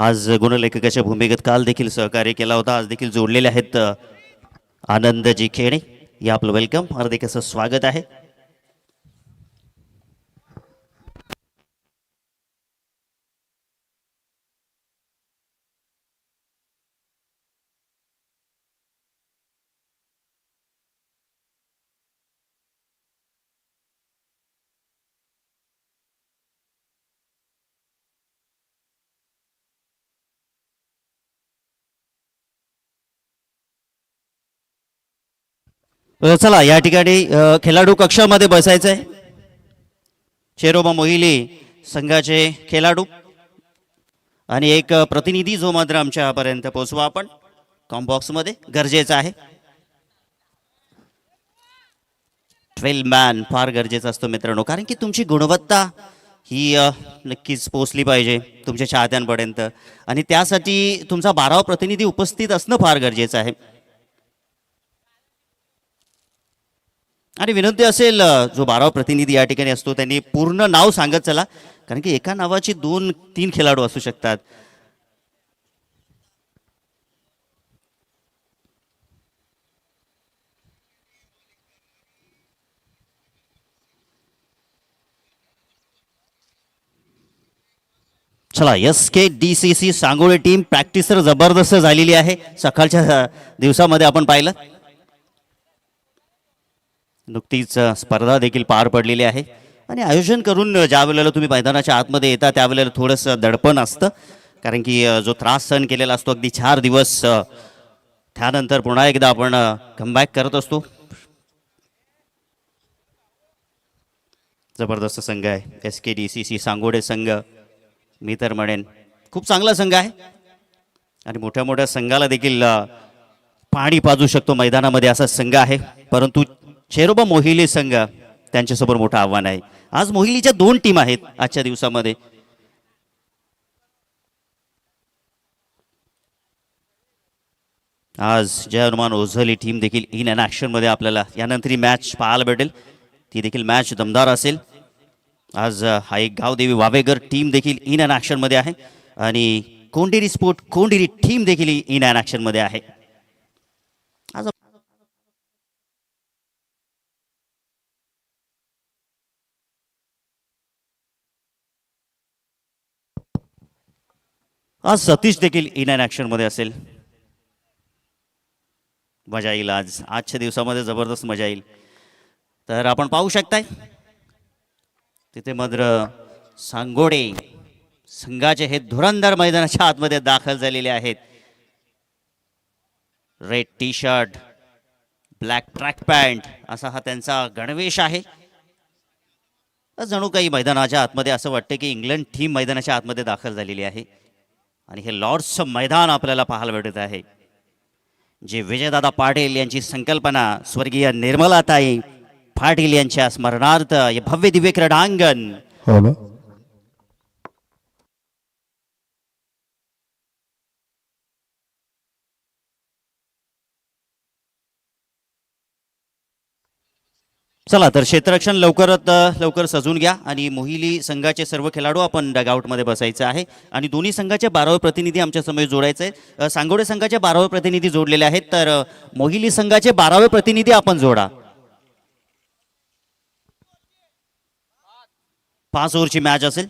आज गुणलेखकाच्या भूमिकेत काल देखील सहकार्य केला होता, आज देखील जोडलेले आहेत आनंदजी खेणे. या आपलं वेलकम, हार्दिक असं स्वागत आहे. चला या ठिकाणी खेळाडू कक्षामध्ये बसायचं आहे. चेरोबा मोहिली संघाचे खेळाडू आणि एक प्रतिनिधी जो मात्र आमच्यापर्यंत पोहोचवा आपण कॉम्बॉक्समध्ये गरजेचं आहे. 12 मॅन फार गरजेचं असतं मित्रांनो, कारण की तुमची गुणवत्ता ही नक्कीच पोहोचली पाहिजे तुमच्या चाहत्यांपर्यंत आणि त्यासाठी तुमचा 12वा प्रतिनिधी उपस्थित असणं फार गरजेचं आहे. आणि विनंती असेल जो 12वा प्रतिनिधी या ठिकाणी असतो त्यांनी पूर्ण नाव सांगत चला, कारण की एका नावाची 2-3 खेळाडू असू शकतात. चला SKDCC सांगोळे टीम प्रॅक्टिस तर जबरदस्त झालेली आहे. सकाळच्या दिवसामध्ये आपण पाहिलं नुकतीच स्पर्धा देखील पार पडलेली आहे आणि आयोजन करून ज्या वेळेला तुम्ही मैदानाच्या आतमध्ये येता त्यावेळेला थोडंसं दडपण असतं, कारण की जो त्रास सहन केलेला असतो अगदी 4 दिवस त्यानंतर पुन्हा एकदा आपण कमबॅक करत असतो. जबरदस्त संघ आहे SKDCC सांगोडे संघ. मी तर म्हणेन खूप चांगला संघ आहे आणि मोठ्या मोठ्या संघाला देखील पाणी पाजू शकतो मैदानामध्ये असा संघ आहे. परंतु चेरोबा मोहिली संघ त्यांच्यासमोर मोठं आव्हान आहे. आज मोहिलीच्या 2 टीम आहेत आजच्या दिवसामध्ये. आज जय हनुमान ओझल टीम देखील इन अँड ॲक्शन मध्ये आपल्याला यानंतर ही मॅच पाहायला भेटेल. ती देखील मॅच दमदार असेल. आज हा एक गावदेवी वावेगर टीम देखील इन अँड ॲक्शन मध्ये आहे आणि कोंडिरी स्पोर्ट कोंडिरी टीम देखील इन अँड ॲक्शन मध्ये आहे. आज आज सतीश देखील इन अँड ॲक्शन मध्ये असेल. मजा येईल आजच्या दिवसामध्ये, जबरदस्त मजा येईल. तर आपण पाहू शकताय तिथे मात्र सांगोडे संघाचे हे धुरंधर मैदानाच्या आतमध्ये दाखल झालेले आहेत. Red T shirt, black track pant असा हा त्यांचा गणवेश आहे. जणू काही मैदानाच्या आतमध्ये असं वाटतं की इंग्लंड टीम मैदानाच्या आतमध्ये दाखल झालेली आहे आणि हे लॉर्ड्सचं मैदान आपल्याला पाहायला भेटत आहे. जे विजयदादा पाटील यांची संकल्पना स्वर्गीय निर्मलाताई पाटील यांच्या स्मरणार्थ हे भव्य दिव्य क्रीडांगण. चला तर क्षेत्ररक्षण लवकर सजून घ्या आणि मोहिली संघाचे सर्व खेळाडू आपण डगआउटमध्ये बसायचं आहे आणि दोन्ही संघाचे 12वे प्रतिनिधी आमच्या समोर जोडायचे आहेत. सांगोडे संघाचे 12वे प्रतिनिधी जोडलेले आहेत, तर मोहिली संघाचे 12वे प्रतिनिधी आपण जोडा. 5 ओव्हरची मॅच असेल.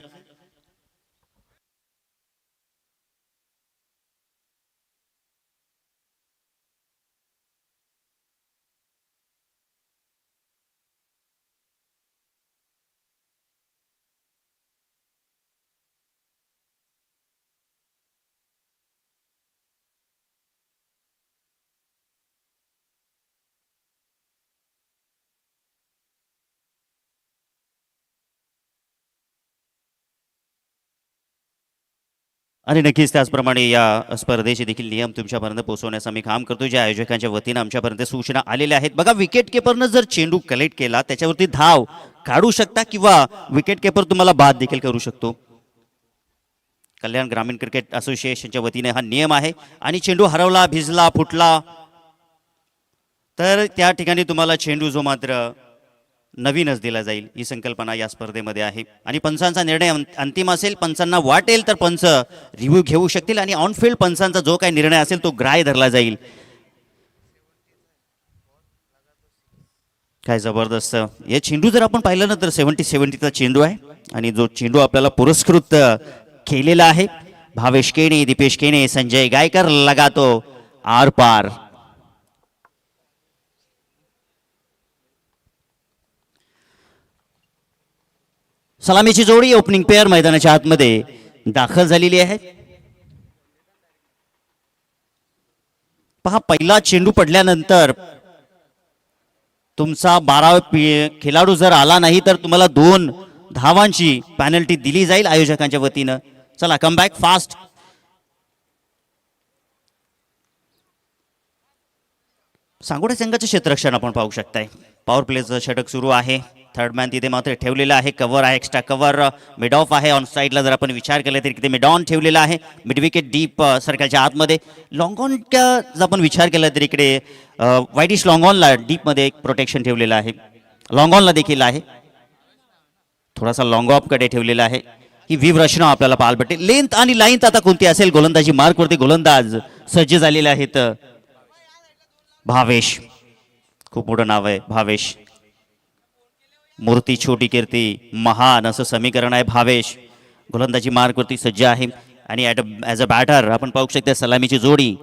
आणि नक्कीच त्याचप्रमाणे या स्पर्धेचे देखील नियम तुमच्यापर्यंत पोहोचवण्याचं आम्ही काम करतो, ज्या आयोजकांच्या वतीनं आमच्यापर्यंत सूचना आलेल्या आहेत. बघा, विकेट किपरनं जर चेंडू कलेक्ट केला त्याच्यावरती धाव काढू शकता किंवा विकेट किपर तुम्हाला बाद देखील करू शकतो. कल्याण ग्रामीण क्रिकेट असोसिएशनच्या वतीने हा नियम आहे आणि चेंडू हरवला, भिजला, फुटला तर त्या ठिकाणी तुम्हाला चेंडू जो मात्र नवीनच दिला जाईल ही संकल्पना या स्पर्धेमध्ये आहे आणि पंचांचा निर्णय अंतिम असेल. पंचांना वाटेल तर पंच रिव्ह्यू घेऊ शकतील आणि ऑनफिल्ड पंचांचा जो काही निर्णय असेल तो ग्राह्य धरला जाईल. काय जबरदस्त हे चेंडू जर आपण पाहिलं ना तर 70-70चा चेंडू आहे आणि जो चेंडू आपल्याला पुरस्कृत केलेला आहे भावेश केणे, दीपेश केणे, संजय गायकर लगातो आर पार. सलामीची जोडी ओपनिंग पेअर मैदानाच्या आतमध्ये दाखल झालेली आहे. पहा पहिला चेंडू पडल्यानंतर तुमचा 12 खेळाडू जर आला नाही तर तुम्हाला 2 धावांची पेनल्टी दिली जाईल आयोजकांच्या वतीनं. चला कमबॅक फास्ट. सांगोडा संघाचे क्षेत्ररक्षण आपण पाहू शकताय. पॉवर प्लेचं षटक सुरू आहे. थर्ड मॅन तिथे मात्र ठेवलेला आहे. कव्हर आहे, एक्स्ट्रा कव्हर मिड ऑफ आहे. ऑन साईडला जर आपण विचार केला तर तिथे मिड ऑन ठेवलेला आहे. मिड विकेट डीप सर्कलच्या आतमध्ये. लॉंग ऑन जर आपण विचार केला तर इकडे वाईडिश लॉंग ऑनला डीपमध्ये एक प्रोटेक्शन ठेवलेलं आहे. लॉंग ऑनला देखील आहे. थोडासा लॉंग ऑफ कडे ठेवलेला आहे. ही विव रचना आपल्याला पाहायला भेटेल. लेंथ आणि लाईन्थ आता कोणती असेल गोलंदाजी मार्कवरती गोलंदाज सज्ज झालेले आहेत. भावेश, खूप मोठं नाव आहे भावेश. मूर्ती छोटी कीर्ती महान असं समीकरण आहे. भावेश गोलंदाजी मार्कवरती सज्ज आहे आणि ॲज अ बॅटर आपण पाहू शकता सलामीची जोडी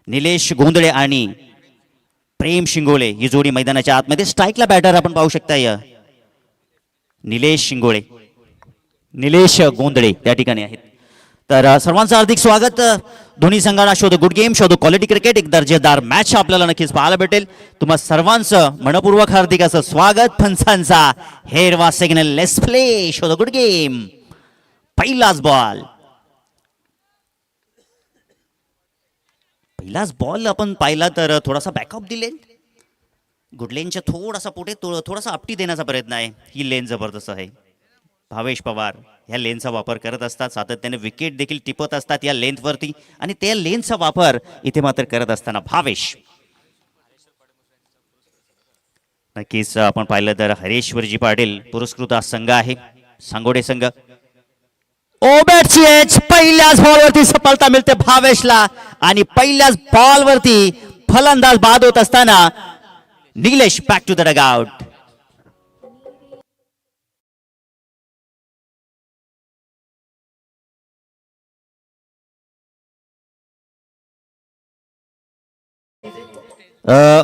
निलेश गोंधळे आणि प्रेम शिंगोळे ही जोडी मैदानाच्या आतमध्ये. स्ट्राईकला बॅटर आपण पाहू शकता या निलेश गोंधळे त्या ठिकाणी आहेत. तर सर्वांचं हार्दिक स्वागत. दोन्ही संघांना शोध गुड गेम, शोध क्वालिटी क्रिकेट, एक दर्जेदार मॅच आपल्याला नक्कीच पाहायला भेटेल. तुम्हा सर्वांचं मनपूर्वक हार्दिक असं स्वागत. पंचांचा हेरवा सिग्नल, लेट्स प्ले, शोध गुड गेम. पहिलाच बॉल आपण पाहिला तर थोडासा बॅकअप दिले. गुडलेनच्या थोडासा पुढे थोडासा आपटी देण्याचा प्रयत्न आहे. ही लेन जबरदस्त आहे. भावेश पवार ह्या लेनचा वापर करत असतात. सातत्याने विकेट देखील टिपत असतात या लेंथवरती आणि त्या लेनचा वापर इथे मात्र करत असताना भावेश. नक्कीच आपण पाहिलं तर हरेश्वरजी पाटील पुरस्कृत संघ आहे सांगोडे संघ. ओबॅटची एच पहिल्याच बॉलवरती सफलता मिळते भावेशला आणि पहिल्याच बॉलवरती फलंदाज बाद होत असताना Nilesh back to the dugout.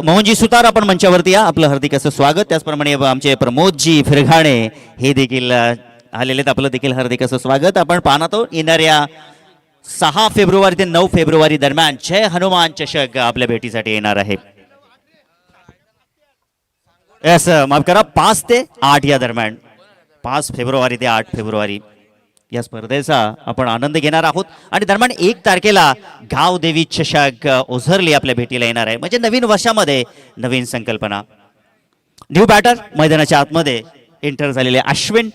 Mohanji Sutar आपण मंचावरती या, आपलं हार्दिक असं स्वागत. त्याचप्रमाणे आमचे प्रमोदजी फिरघाणे हे देखील आलेले आहेत, आपलं देखील हार्दिक असं स्वागत. आपण पाहणार आहोत येणाऱ्या 6 फेब्रुवारी ते 9 फेब्रुवारी दरम्यान जय हनुमान चषक आपल्या भेटीसाठी येणार आहे. माफ करा 5 ते 8 या दरम्यान, 5 फेब्रुवारी ते 8 फेब्रुवारी या स्पर्धेचा आपण आनंद घेणार आहोत. आणि दरम्यान 1 तारखेला गावदेवी चषक ओझरली आपल्या भेटीला येणार आहे. म्हणजे नवीन वर्षामध्ये नवीन संकल्पना. न्यू बॅटर मैदानाच्या आतमध्ये एंटर झालेले अश्विन.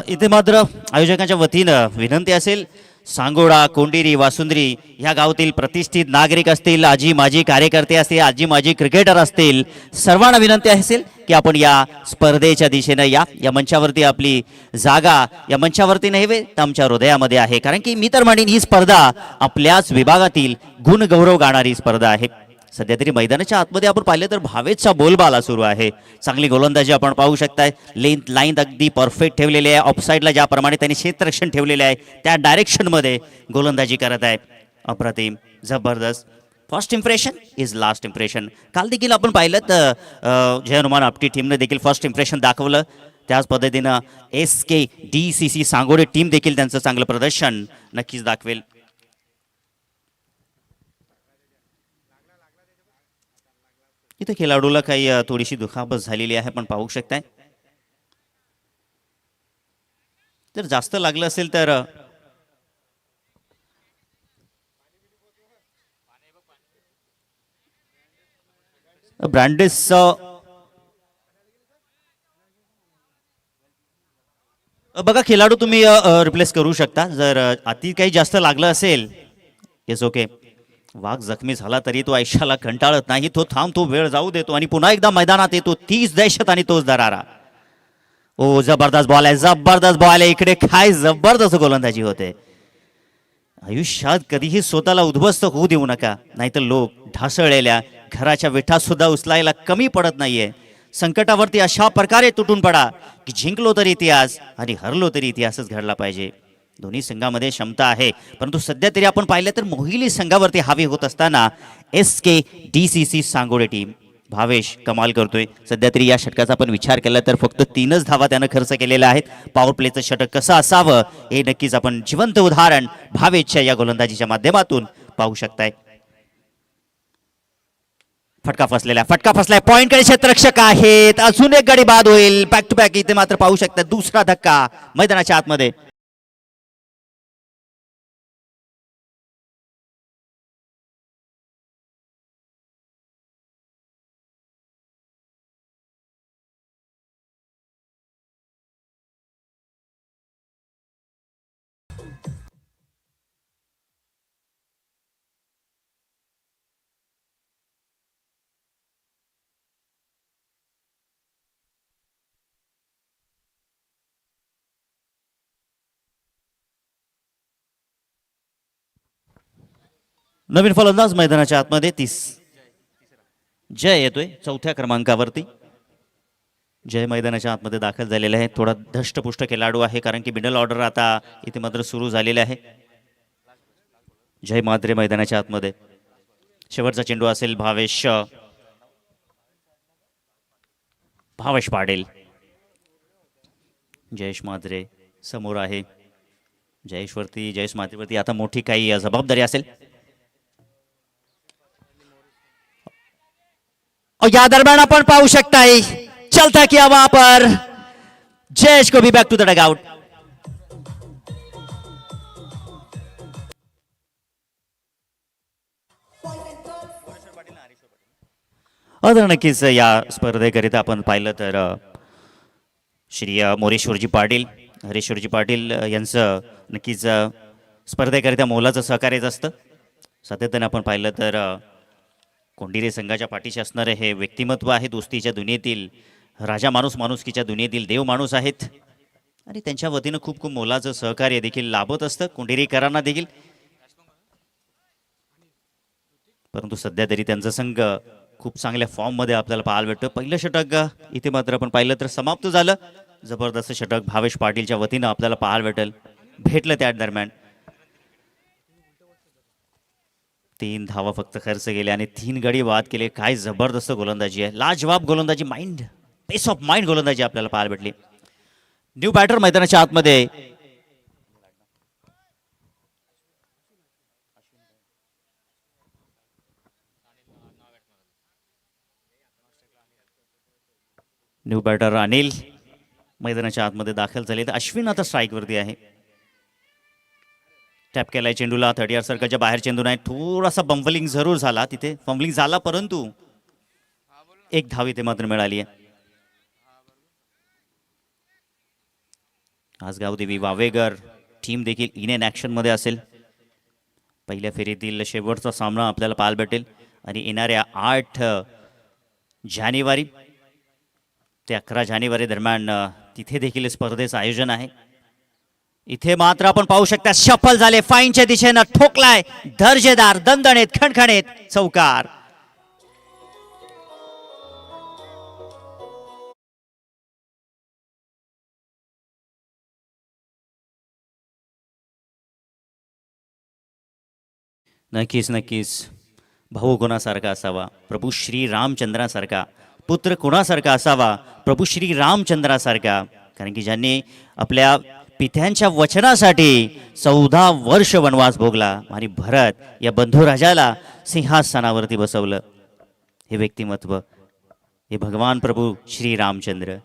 इथे मात्र आयोजकांच्या वतीनं विनंती असेल, सांगोडा, कोंडिरी, वासुंद्री ह्या गावातील प्रतिष्ठित नागरिक असतील, आजी माजी कार्यकर्ते असतील, आजी माजी क्रिकेटर असतील, सर्वांना विनंती असेल की आपण या स्पर्धेच्या दिशेनं या मंचावरती आपली जागा या मंचावरती नव्हे तर आमच्या हृदयामध्ये आहे. कारण की मी तर म्हणेन ही स्पर्धा आपल्याच विभागातील गुणगौरव गाणारी स्पर्धा आहे. सध्या तरी मैदानाच्या आतमध्ये आपण पाहिलं तर भावेशचा बोलबाला सुरू आहे. चांगली गोलंदाजी आपण पाहू शकताय. लेंथ लाईन अगदी परफेक्ट ठेवलेली आहे. ऑफसाईडला ज्याप्रमाणे त्यांनी क्षेत्ररक्षण ठेवलेले आहे त्या डायरेक्शनमध्ये गोलंदाजी करत आहे. अप्रतिम, जबरदस्त. First impression is last impression. काल देखील आपण पाहिलं तर जय हनुमान आपटी टीमने देखील फर्स्ट इम्प्रेशन दाखवलं. त्याच पद्धतीनं SKDCC सांगोडे टीम देखील त्यांचं चांगलं प्रदर्शन नक्कीच दाखवेल. इथे खेळाडूला काही थोडीशी दुखापत झालेली आहे, पण पाहू शकताय. जर जास्त लागलं असेल तर ब्रँडेस बघा खेळाडू तुम्ही रिप्लेस करू शकता जर अति काही जास्त लागलं असेल. Yes okay. वाघ जखमी झाला तरी तो आयुष्याला कंटाळत नाही. तो थांबतो, वेळ जाऊ देतो आणि पुन्हा एकदा मैदानात येतो. तीच दहशत आणि तोच दरारा. ओ जबरदस्त बॉल आहे, जबरदस्त बॉल आहे. इकडे काय जबरदस्त गोलंदाजी होते. आयुष्यात कधीही स्वतःला उद्ध्वस्त होऊ देऊ नका, नाहीतर लोक ढासळलेल्या घराच्या विटा सुद्धा उचलायला कमी पडत नाहीये. संकटावरती अशा प्रकारे तुटून पडा की जिंकलो तरी इतिहास आणि हरलो तरी इतिहासच घडला पाहिजे. दोन्ही संघामध्ये क्षमता आहे, परंतु सध्या तरी आपण पाहिलं तर मोहिली संघावरती हावी होत असताना SKDCC सांगोडे टीम भावेश कमाल करतोय. सध्या तरी या षटकाचा आपण विचार केला तर फक्त 3च धावा त्यानं खर्च केलेल्या आहेत. पॉवर प्लेचं षटक कसं असावं हे नक्कीच आपण जिवंत उदाहरण भावेशच्या या गोलंदाजीच्या माध्यमातून पाहू शकताय. फटका फसलाय पॉइंटकडे क्षेत्ररक्षक आहेत. अजून एक गडी बाद होईल. बॅक टू बॅक इथे मात्र पाहू शकता दुसरा धक्का मैदानाच्या आतमध्ये. नवीन फलंदाज मैदानाच्या आतमध्ये जय येतोय चौथ्या क्रमांकावरती. जय मैदानाच्या आतमध्ये दाखल झालेला आहे. थोडा धष्टपुष्ट खेळाडू आहे कारण की मिडल ऑर्डर आता इथे मात्र सुरू झालेले आहे. जय मात्रे मैदानाच्या आतमध्ये. शेवटचा चेंडू असेल भावेश पाटील. जयेश मात्रे समोर आहे. जयेश मात्रेवरती आता मोठी काही जबाबदारी असेल. और या दरम्यान आपण पाहू शकताय चलता किया वहां पर जयेश को भी back to the dugout. तर नक्कीच या स्पर्धेकरिता आपण पाहिलं तर श्री मोरेश्वरजी पाटील हरेश्वरजी पाटील यांचं नक्कीच स्पर्धेकरिता मोलाचं सहकार्यच असतं. सातत्याने आपण पाहिलं तर कोंडिरे संघाच्या पाठीशी असणारे हे व्यक्तिमत्व आहे. दोस्तीच्या दुनियेतील राजा माणूस, माणुसकीच्या दुनियेतील देव माणूस आहेत आणि त्यांच्या वतीनं खूप खूप मोलाचं सहकार्य देखील लाभत असतं कोंडिरेकरांना देखील. परंतु सध्या तरी त्यांचा संघ खूप चांगल्या फॉर्म मध्ये आपल्याला पाहायला भेटतं. पहिलं षटक इथे मात्र आपण पाहिलं तर समाप्त झालं. जबरदस्त षटक भावेश पाटीलच्या वतीनं आपल्याला पाहायला भेटलं. त्या दरम्यान 3 धावा फक्त खर्च केले आणि 3 गडी बाद केले. काय जबरदस्त गोलंदाजी आहे, लाजवाब गोलंदाजी, माइंड पेस ऑफ माइंड गोलंदाजी आपल्याला पाहायला भेटली. न्यू बॅटर मैदानाच्या आतमध्ये न्यू बॅटर अनिल मैदानाच्या आतमध्ये दाखल झाले. तर अश्विन आता स्ट्राईक वरती आहे. टॅप केलाय चेंडूला. 30 सर्कलच्या बाहेर चेंडू नाही. थोडासा बंबलिंग जरूर झाला तिथे, फंबलिंग झाला परंतु एक धाव इथे मात्र मिळाली आहे. आज गावदेवी वावेगर टीम देखील इन ऍक्शन मध्ये असेल. पहिल्या फेरीतील शेवटचा सामना आपल्याला पाहायला भेटेल आणि येणाऱ्या 8 जानेवारी ते 11 जानेवारी दरम्यान तिथे देखील स्पर्धेचं आयोजन आहे. इथे मात्र आपण पाहू शकता शफल झाले. फाईनच्या दिशेनं ठोकलाय दर्जेदार दणदणीत खणखणीत चौकार. नक्कीच नक्कीच भाऊ कोणासारखा असावा, प्रभू श्री रामचंद्रासारखा. पुत्र कोणासारखा असावा, प्रभू श्री रामचंद्रासारखा. कारण की ज्यांनी आपल्या पित्यांच्या वचनासाठी 14 वर्ष वनवास भोगला आणि भरत या बंधुराजाला सिंहासनावरती बसवलं. हे व्यक्तिमत्व, हे भगवान प्रभू श्री रामचंद्र.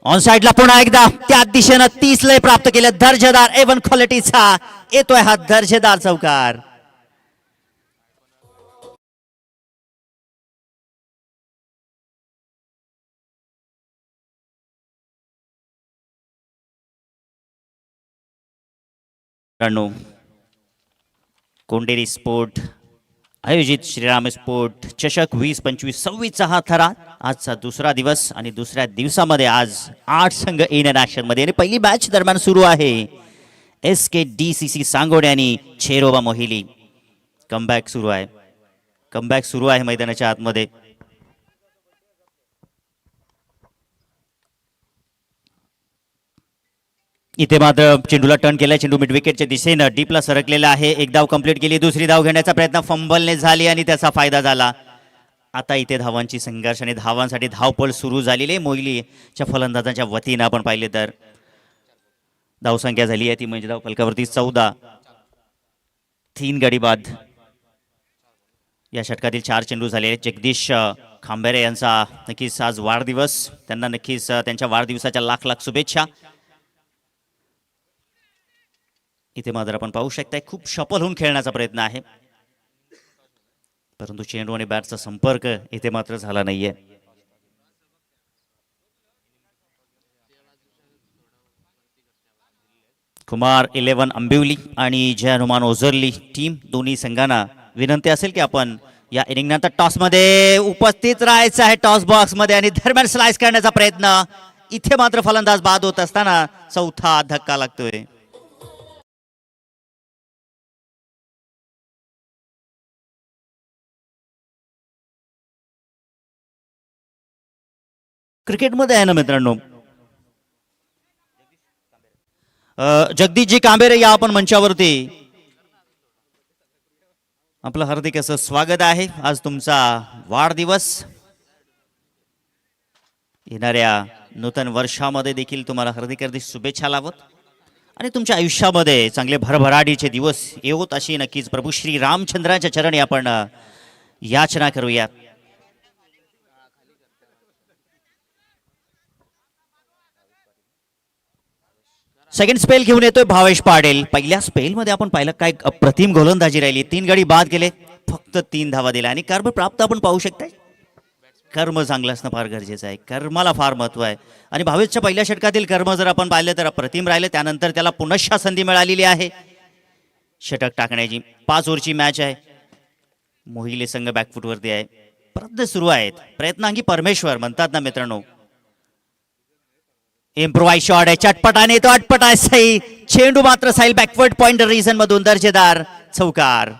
ऑन साइडला पुन्हा एकदा त्या दिशेनं 30 लय प्राप्त केलं. दर्जेदार A1 क्वालिटीचा येतोय हा दर्जेदार चौकार. मित्रांनो, कोंडेरी स्पोर्ट आयोजित श्रीराम स्पोर्ट चषक 20-25-26चा हा थरा आजचा दुसरा दिवस आणि दुसऱ्या दिवसामध्ये आज 8 संघ इन ॲक्शन मध्ये आणि पहिली मॅच दरम्यान सुरू आहे. SKDCC सांगोडे आणि छेरोबा मोहिली. कमबॅक सुरू आहे मैदानाच्या आतमध्ये. इथे मात्र चेंडूला टर्न केला. चेंडू मिड विकेटच्या दिशेनं डीपला सरकलेला आहे. एक धाव कंप्लीट केली. दुसरी धाव घेण्याचा प्रयत्न फंबलने झाली आणि त्याचा फायदा झाला. आता इथे धावांची संघर्ष आणि धावांसाठी धावपळ सुरू झालेली आहे. मोहिलीच्या फलंदाजांच्या वतीनं आपण पाहिले तर धावसंख्या झाली आहे ती म्हणजे धाव फलकावरती 14. 3 गडी बाद. या षटकातील 4 चेंडू झाले. जगदीश खांबेरे यांचा नक्कीच आज वाढदिवस. त्यांना नक्कीच त्यांच्या वाढदिवसाच्या लाख लाख शुभेच्छा. इथे मात्र आपण पाहू शकताय खूप शपल होऊन खेळण्याचा प्रयत्न आहे, परंतु चेंडू आणि बॅटचा संपर्क इथे मात्र झाला नाहीये. कुमार 11 अंबिवली आणि जय हनुमान ओझरली टीम दोन्ही संघांना विनंती असेल की आपण या इनिंग नंतर टॉस मध्ये उपस्थित राहायचं आहे. टॉस बॉक्स मध्ये आणि दरम्यान स्लाइस करण्याचा प्रयत्न. इथे मात्र फलंदाज बाद होत असताना चौथा धक्का लागतोय. क्रिकेटमध्ये आहे ना मित्रांनो, जगदीशजी कांबेरे या आपण मंचावरती. आपलं हार्दिक असं स्वागत आहे. आज तुमचा वाढदिवस. येणाऱ्या नूतन वर्षामध्ये देखील तुम्हाला हार्दिक हार्दिक शुभेच्छा लावत आणि तुमच्या आयुष्यामध्ये चांगले भरभराटीचे दिवस येवोत अशी नक्कीच प्रभू श्री रामचंद्राच्या चरणी आपण याचना करूया. सेकंड स्पेल घेऊन येतोय भावेश पाटील. पहिल्या स्पेल मध्ये आपण पाहिलं काय अप्रतिम गोलंदाजी राहिली. 3 गडी बाद केले, फक्त 3 धावा दिल्या आणि कर्म प्राप्त आपण पाहू शकताय. कर्म चांगलं असणं फार गरजेचं आहे. कर्माला फार महत्व आहे आणि भावेशच्या पहिल्या षटकातील कर्म जर आपण पाहिलं तर अप्रतिम राहिले. त्यानंतर त्याला पुनश्च संधी मिळालेली आहे षटक टाकण्याची. 5 ओव्हरची मॅच आहे. मोहिले संघ बॅकफुटवरती आहे. प्रयत्न सुरू आहेत. प्रयत्नांगी परमेश्वर म्हणतात ना मित्रांनो. इम्प्रोवाइज शॉट आहे. चटपटाने तो अटपट आहे. सही चेंडू मात्र साईल बॅकवर्ड पॉइंट रिजन मधून दर्जेदार चौकार.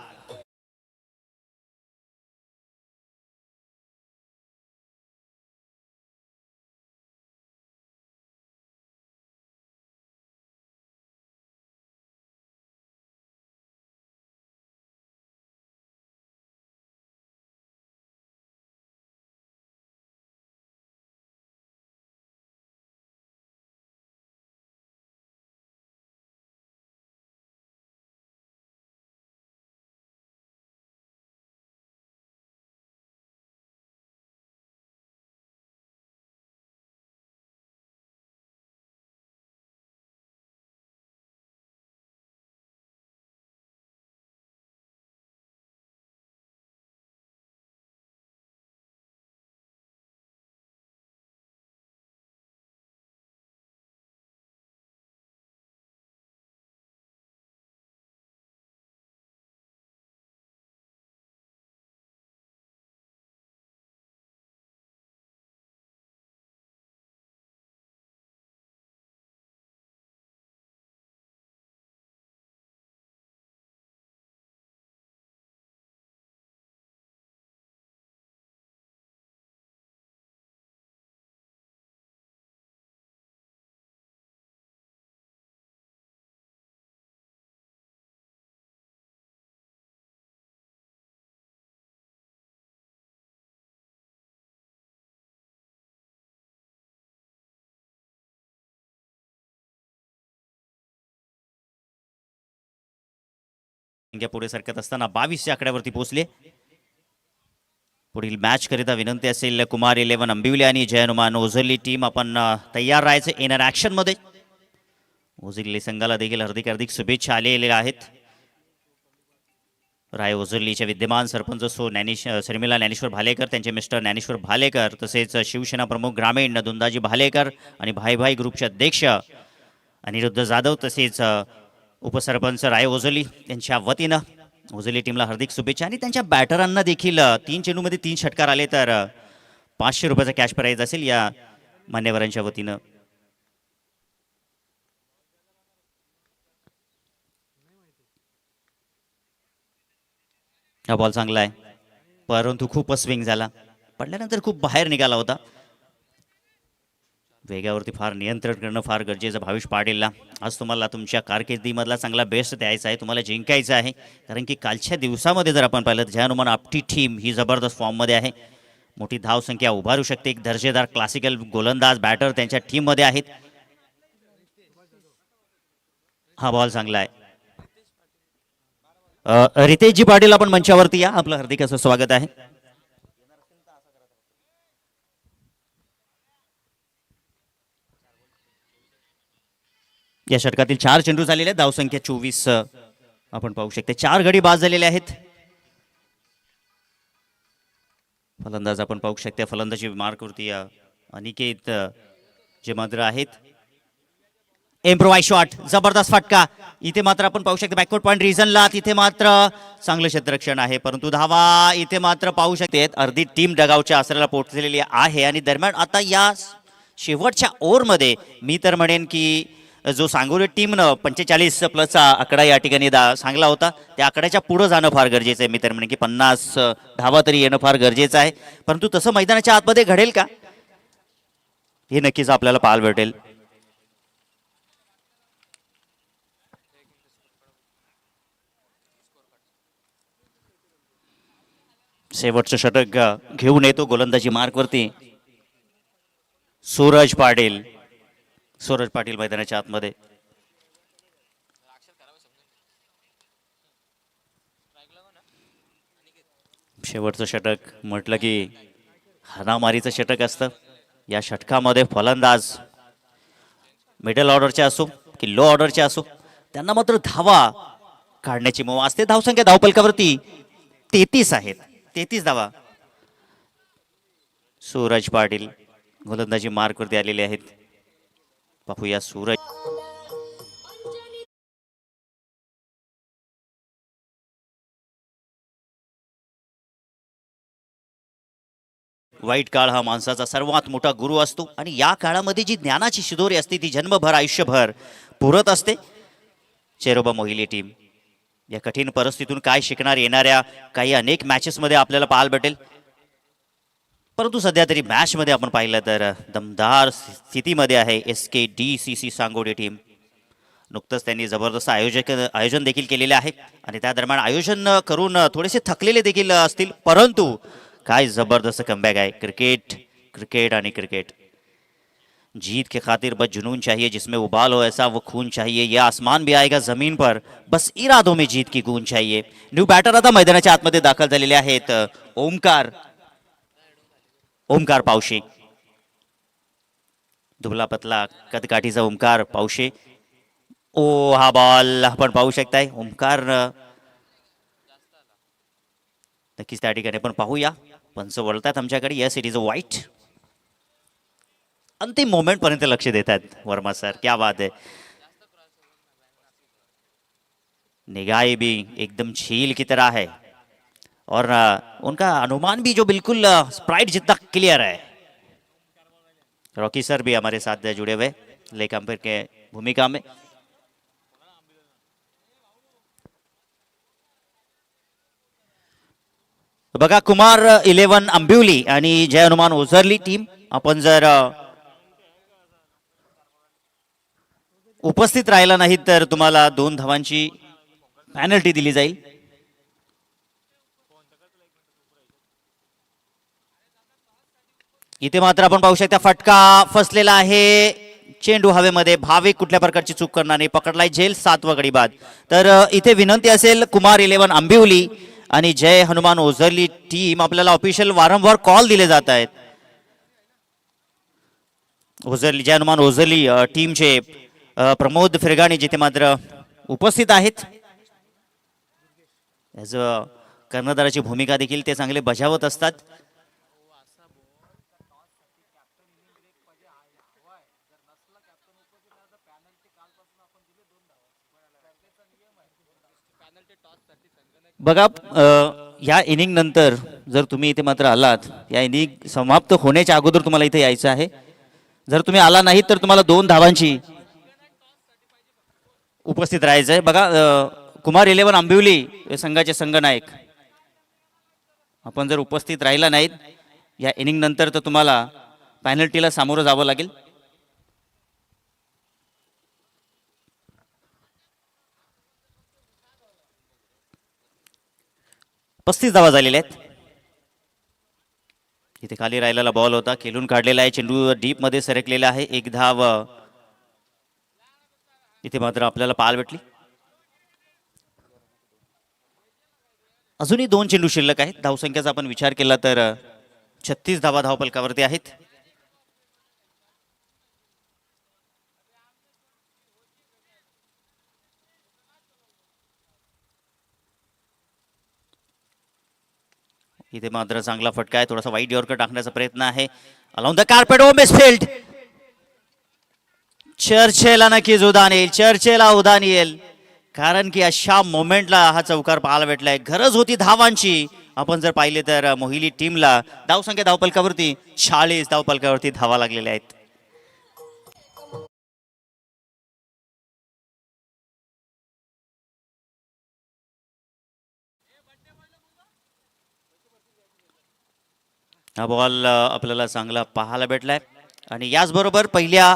पुढे सरकत असताना 22 या आकड्यावरती पोहोचले. पुढील मॅच करिता विनंती असेल कुमार 11 अंबिवली आणि जय हनुमान ओझरली टीम आपण तयार राहायचं इनर ॲक्शन मध्ये. ओझरली संघाला देखील हार्दिक हार्दिक शुभेच्छा आलेल्या आहेत. राय ओझरलीच्या विद्यमान सरपंच शर्मिला ज्ञानेश्वर भालेकर, त्यांचे मिस्टर ज्ञानेश्वर भालेकर, तसेच शिवसेना प्रमुख ग्रामीण दुंदाजी भालेकर आणि भाई भाई ग्रुपचे अध्यक्ष अनिरुद्ध जाधव, तसेच उपसरपंच राय ओझोली त्यांच्या वतीनं ओझोली टीमला हार्दिक शुभेच्छा आणि त्यांच्या बॅटरांना देखील 3 चेंडूमध्ये 3 षटकार आले तर 500 रुपयाचा कॅश प्राईज असेल या मान्यवरांच्या वतीनं. हा बॉल चांगला आहे परंतु खूपच स्विंग झाला, पडल्यानंतर खूप बाहेर निघाला होता. वेगावरती फार नियंत्रण करणं फार गरजेचं. भावेश पाटीलला आज तुम्हाला तुमच्या कारकिर्दीमधला चांगला बेस्ट द्यायचा आहे, तुम्हाला जिंकायचं आहे. कारण की कालच्या दिवसामध्ये जर आपण पाहिलं तर जय हनुमान आपटी टीम ही जबरदस्त फॉर्ममध्ये आहे, मोठी धावसंख्या उभारू शकते. एक दर्जेदार क्लासिकल गोलंदाज बॅटर त्यांच्या टीममध्ये आहेत. हा बॉल चांगला आहे. रितेशजी पाटील आपण मंचावरती या, आपलं हार्दिक असं स्वागत आहे. या षटकातील 4 चेंडू झालेले आहेत, धावसंख्या 24 आपण पाहू शकते. 4 गडी बाद झालेले आहेत. फलंदाज आपण पाहू शकते, फलंदाजी मार्कवरती अनिकेत जे मात्र आहेत. एम्प्रोवाइज शॉट, जबरदस्त फटका. इथे मात्र आपण पाहू शकतो बॅकवर्ड पॉईंट रिझनला, तिथे मात्र चांगलं क्षेत्ररक्षण आहे परंतु धावा इथे मात्र पाहू शकते. अर्धी टीम डगावच्या आसऱ्याला पोहोचलेली आहे आणि दरम्यान आता या शेवटच्या ओव्हरमध्ये मी तर म्हणेन की जो सांगोली टीमनं 45+चा आकडा या ठिकाणी सांगला होता, त्या आकड्याच्या पुढे जाणं फार गरजेचं आहे. मी तर म्हणेन की 50 धावा तरी येणं फार गरजेचं आहे, परंतु तसं मैदानाच्या आतमध्ये घडेल का हे नक्कीच आपल्याला पाहायला भेटेल. शेवटचं षटक घेऊन येतो गोलंदाजी मार्कवरती सूरज पाटील. सूरज पाटील मैदानाच्या आतमध्ये. शेवटचं षटक म्हटलं की हाणामारीचं षटक असतं. या षटकामध्ये फलंदाज मिडल ऑर्डरचे असो की लो ऑर्डरचे असो त्यांना मात्र धावा काढण्याची मुभा असते. धावसंख्या धावपलकावरती 33 आहेत, 33 धावा. सूरज पाटील गोलंदाजी मार्कवरती आलेले आहेत. पाहूया सूरज. वाईट काळ हा माणसाचा सर्वात मोठा गुरु असतो आणि या काळामध्ये जी ज्ञानाची शिदोरी असते ती जन्मभर आयुष्यभर पुरत असते. चेरोबा मोहिली टीम या कठीण परिस्थितीतून काय शिकणार येणाऱ्या काही अनेक मॅचेसमध्ये आपल्याला पाहायला भेटेल, परंतु सध्या तरी मॅचमध्ये आपण पाहिलं तर दमदार स्थितीमध्ये आहे SKDCC सांगोडी टीम. नुकतंच त्यांनी जबरदस्त आयोजन देखील केलेले आहे आणि त्या दरम्यान आयोजन करून थोडेसे थकलेले देखील असतील, परंतु काय जबरदस्त कमबॅक आहे. क्रिकेट क्रिकेट आणि क्रिकेट. जीत के खातिर बस जुनून चाहिए, जिसमें उबाल हो ऐसा वो खून चाहिए, ये आसमान भी आएगा जमीन पर, बस इरादों में जीत की गूंज चाहिए. न्यू बॅटर आता मैदानाच्या आतमध्ये दाखल झालेले आहेत. ओमकार पावशे, दुबला पतला कदकाठीचा ओमकार पावशे. ओ हा बॉल आपण पाहू शकताय. ओमकार नक्कीच त्या ठिकाणी पण पाहूया. पंच वळतात आमच्याकडे. यस इट इज अ वाईट. अंतिम मोमेंट पर्यंत लक्ष देतात वर्मा सर, क्या बात है. निगाहें भी एकदम झील की तरह है और उनका अनुमान भी जो बिल्कुल स्प्राइट जितना क्लियर है. रॉकी सर भी हमारे साथ जुड़े हुए लेग अंपायर के भूमिका में. बघा कुमार 11 अंबिवली आणि जय हनुमान ओझरली टीम आपण जर उपस्थित राहिला नाही तर तुम्हाला 2 धावांची पेनल्टी दिली जाईल. इथे मात्र आपण पाहू शकता फटका फसलेला आहे. चेंडू हवेमध्ये. भाविक कुठल्या प्रकारची चूक करणार नाही, पकडलाय झेल. 7वा गडी बाद. तर इथे विनंती असेल कुमार 11 अंबिवली आणि जय हनुमान ओझरली टीम, आपल्याला ऑफिशियल वारंवार कॉल दिले जात आहेत. ओझरली जय हनुमान ओझरली टीमचे प्रमोद फिरगाणी जिथे मात्र उपस्थित आहेत. ॲज अ कर्णधाराची भूमिका देखील ते चांगले बजावत असतात. बघा या इनिंग नंतर जर तुम्ही इथे मात्र आलात, या इनिंग समाप्त होण्याच्या अगोदर तुम्हाला इथे यायचं आहे. जर तुम्ही आला नाहीत तर तुम्हाला 2 धावांची उपस्थित राहायचं आहे. बघा कुमार 11 आंबिवली या संघाचे संघनायक, आपण जर उपस्थित राहिला नाहीत या इनिंग नंतर तर तुम्हाला पेनल्टीला सामोरं जावं लागेल. 35 धावा झालेल्या आहेत. इथे खाली राहिलेला बॉल होता, खेळून काढलेला आहे, चेंडू डीप मध्ये सरकलेला आहे. 1 धाव इथे मात्र आपल्याला पाहायला भेटली. अजूनही 2 चेंडू शिल्लक आहेत. धावसंख्येचा आपण विचार केला तर 36 धावा धावपलकावरती आहेत. इथे मात्र चांगला फटका आहे, थोडासा वाईट यॉर्कर टाकण्याचा प्रयत्न आहे. Along the carpet oh misfield. चर्चेला नक्कीच उदान येईल, चर्चेला उदान येईल, कारण की अशा मोमेंटला हा चौकार पाहायला भेटलाय. गरज होती धावांची. आपण जर पाहिले तर मोहिली टीमला धावसंख्या धावपलकावरती 40 धावपलकावरती धावा लागलेल्या आहेत. हा बॉल आपल्याला चांगला पाहायला भेटलाय आणि याचबरोबर पहिल्या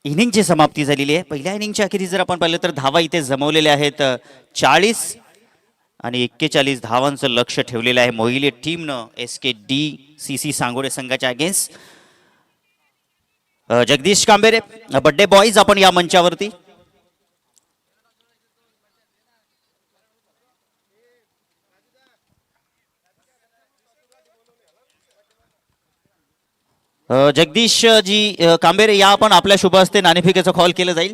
इनिंगची समाप्ती झालेली आहे. पहिल्या इनिंगच्या अखेरीस जर आपण पाहिलं तर धावा इथे जमवलेल्या आहेत 40 आणि 41 धावांचं लक्ष ठेवलेलं आहे मोहिली टीमनं SKDCC सांगोडे संघाच्या अगेन्स्ट. जगदीश कांबेरे बड्डे बॉईज आपण या मंचावरती. जगदीश जी कांबेरे या आपण आपल्या शुभ हस्ते नाणेफेकीचा कॉल केलं जाईल.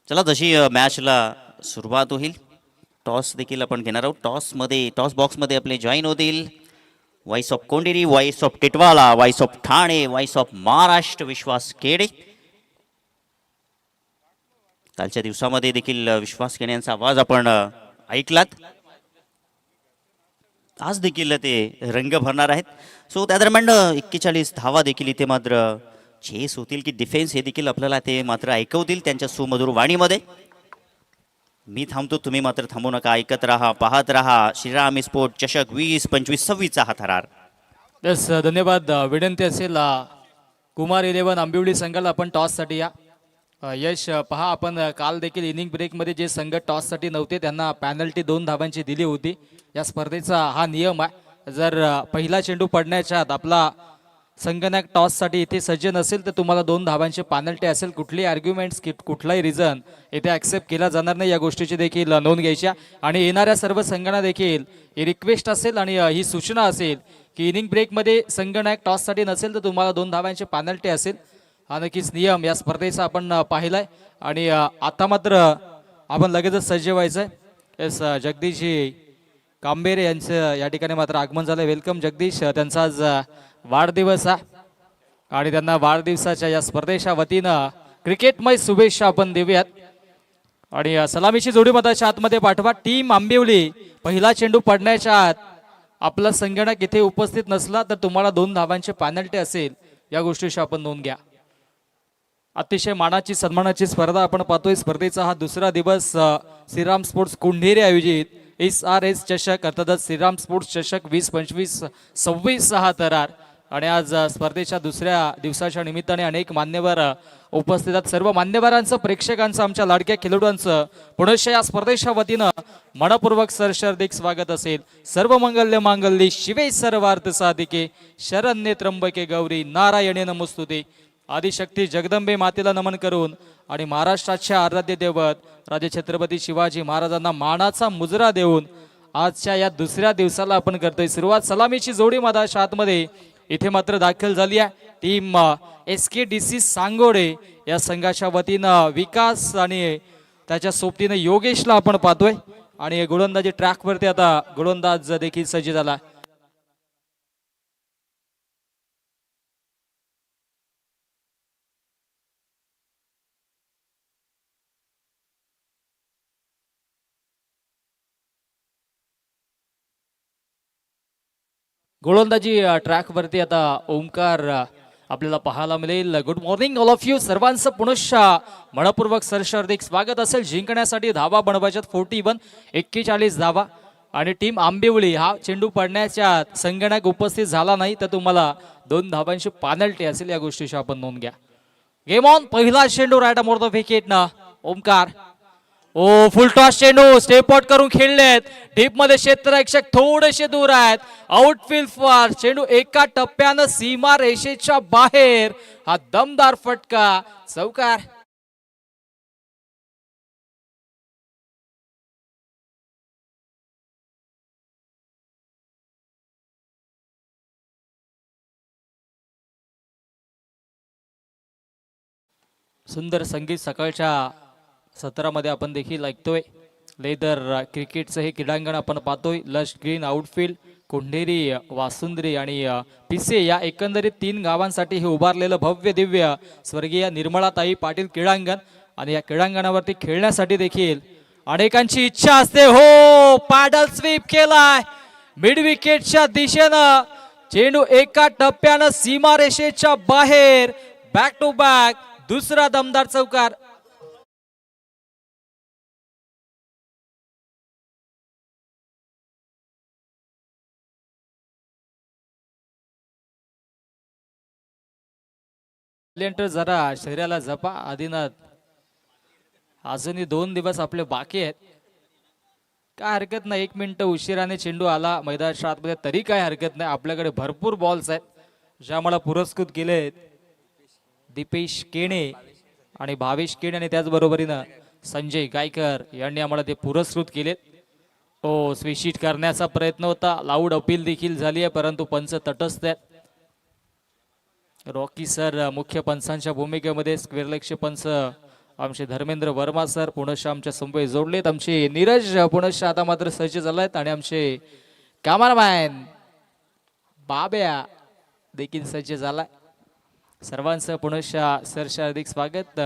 चला जशी मॅचला सुरुवात होईल टॉस देखील आपण घेणार आहोत. टॉस बॉक्समध्ये आपले जॉईन होतील voice of Konderi, voice of Titwala, voice of Thane, voice of Maharashtra Vishwas Kede. कालच्या दिवसामध्ये देखील विश्वास केडे यांचा आवाज आपण ऐकलात. आज देखील ते रंग भरणार आहेत. सो त्या दरम्यान 41 धावा देखील इथे मात्र चेस होतील की डिफेन्स हे देखील आपल्याला ते मात्र ऐकवतील त्यांच्या सुमधुर वाणीमध्ये. मी थांबतो, तुम्ही मात्र थांबू नका, ऐकत राहा, पाहत राहा श्रीराम स्पोर्ट चषक 20-25-26 हा थरार. यस धन्यवाद. विनंती असेल कुमार 11 आंबिवली संघाला आपण टॉससाठी या. यश पहा, आपण काल देखील इनिंग ब्रेकमध्ये जे संघ टॉससाठी नव्हते त्यांना पॅनल्टी 2 धावांची दिली होती. या स्पर्धेचा हा नियम आहे. जर पहिला चेंडू पडण्याच्या आत आपला संगणक टॉससाठी इथे सज्ज नसेल तर तुम्हाला 2 धावांची पॅनल्टी असेल. कुठलीही आर्ग्युमेंट्स कुठलाही रिझन इथे ॲक्सेप्ट केला जाणार नाही. या गोष्टीची देखील नोंद घ्यायची आणि येणाऱ्या सर्व संघांना देखील ही रिक्वेस्ट असेल आणि ही सूचना असेल की इनिंग ब्रेकमध्ये संगणक टॉससाठी नसेल तर तुम्हाला 2 धावांची पॅनल्टी असेल. हा नक्कीच नियम या स्पर्धेचा आपण पाहिलाय आणि आता मात्र आपण लगेचच सज्ज व्हायचं आहे. येस जगदीशजी कांबेरे यांचं या ठिकाणी मात्र आगमन झालं. वेलकम जगदीश. त्यांचा आज वाढदिवस आहे आणि त्यांना वाढदिवसाच्या या स्पर्धेच्या वतीनं क्रिकेटमय शुभेच्छा आपण देऊयात. आणि सलामीची जोडी मताच्या आतमध्ये पाठवा. टीम आंबिवली पहिला चेंडू पडण्याच्या आत आपला संगणक इथे उपस्थित नसला तर तुम्हाला 2 धावांची पॅनल्टी असेल. या गोष्टीची आपण नोंद घ्या. अतिशय मानाची सन्मानाची स्पर्धा आपण पाहतोय. स्पर्धेचा हा दुसरा दिवस श्रीराम स्पोर्ट्स कुंढेरी आयोजित SRS चषक अर्थातच श्रीराम स्पोर्ट्स चषक 20-25-26 हा थरार. आणि आज स्पर्धेच्या दुसऱ्या दिवसाच्या निमित्ताने अनेक मान्यवर उपस्थित आहेत. सर्व मान्यवरांचं, प्रेक्षकांचं, आमच्या लाडक्या खेळाडूंचं पुनश्च या स्पर्धेच्या वतीनं मनपूर्वक सरशार्दिक स्वागत असेल. सर्व मंगल्य मांगल्ये शिवे सर्वार्थ साधिके शरण्ये त्र्यंबके गौरी नारायणे नमोस्तुते. आदिशक्ती जगदंबे मातेला नमन करून आणि महाराष्ट्राच्या आराध्य दैवत राजे छत्रपती शिवाजी महाराजांना मानाचा मुजरा देऊन आजच्या या दुसऱ्या दिवसाला आपण करतोय सुरुवात. सलामीची जोडी मधाच्या आतमध्ये इथे मात्र दाखल झाली आहे. टीम SKDC सांगोडे या संघाच्या वतीनं विकास आणि त्याच्या सोबतीनं योगेशला आपण पाहतोय आणि गोलंदाजी ट्रॅकवरती आता गोलंदाज देखील सज्ज झाला. गोलंदाजी ट्रॅकवरती आता ओमकार आपल्याला पाहायला मिळेल. Good morning all of you. सर्वांचं पुनश्च मनपूर्वक सरशार्दिक स्वागत असेल. जिंकण्यासाठी धावा बनवायच्यात 41 धावा आणि टीम आंबिवली हा चेंडू पडण्याच्या संगणक उपस्थित झाला नाही तर तुम्हाला 2 धावांची पेनल्टी असेल. या गोष्टीची आपण नोंद घ्या. Game on. पहिला चेंडू राईट मोर द विकेट ना ओमकार. ओ फुल टॉस चेंडू स्टेप आउट करून खेळलेत. डीप मध्ये क्षेत्ररक्षक थोडेसे दूर आहेत. आउटफील्ड फॉर चेंडू एका टप्प्यानं सीमा रेषेच्या बाहेर. हा दमदार फटका चौकार. सुंदर संगीत सकाळच्या सत्रामध्ये आपण देखील ऐकतोय. लेदर क्रिकेटचं हे क्रीडांगण आपण पाहतोय. लश ग्रीन आउटफील्ड, कोंढेरी, वासुंद्री आणि पिसे या एकंदरीत 3 गावांसाठी हे उभारलेलं भव्य दिव्य स्वर्गीय निर्मलाताई पाटील क्रीडांगण. आणि या क्रीडांगणावरती खेळण्यासाठी देखील अनेकांची इच्छा असते. हो पॅडल स्वीप केलाय मिड विकेटच्या दिशेनं. चेंडू एका टप्प्यानं सीमारेषेच्या बाहेर. बॅक टू बॅक दुसरा दमदार चौकार. जरा शरीराला जपा आदिनाथ. अजूनही 2 दिवस आपले बाकी आहेत. काय हरकत नाही. 1 मिनिट उशिराने चेंडू आला मैदानाच्या आतमध्ये तरी काय हरकत नाही. आपल्याकडे भरपूर बॉल्स आहेत ज्या मला पुरस्कृत केले. दीपेश केणे आणि भावेश केणे आणि त्याचबरोबरीनं संजय गायकर यांनी आम्हाला ते पुरस्कृत केलेत. ओ स्विशिट करण्याचा प्रयत्न होता. लाऊड अपील देखील झाली आहे परंतु पंच तटस्थ आहेत. रॉकी सर मुख्य पंचांच्या भूमिकेमध्ये. स्क्वेअर लेगचे पंच आमचे धर्मेंद्र वर्मा सर पुनश्च आमच्या संपे जोडलेत. आमचे नीरज पुनश्च आता मात्र सज्ज झाला आहेत आणि आमचे कॅमेरामॅन बाब्या देखील सज्ज झालाय. सर्वांचं पुनश्च सरचे हार्दिक स्वागत.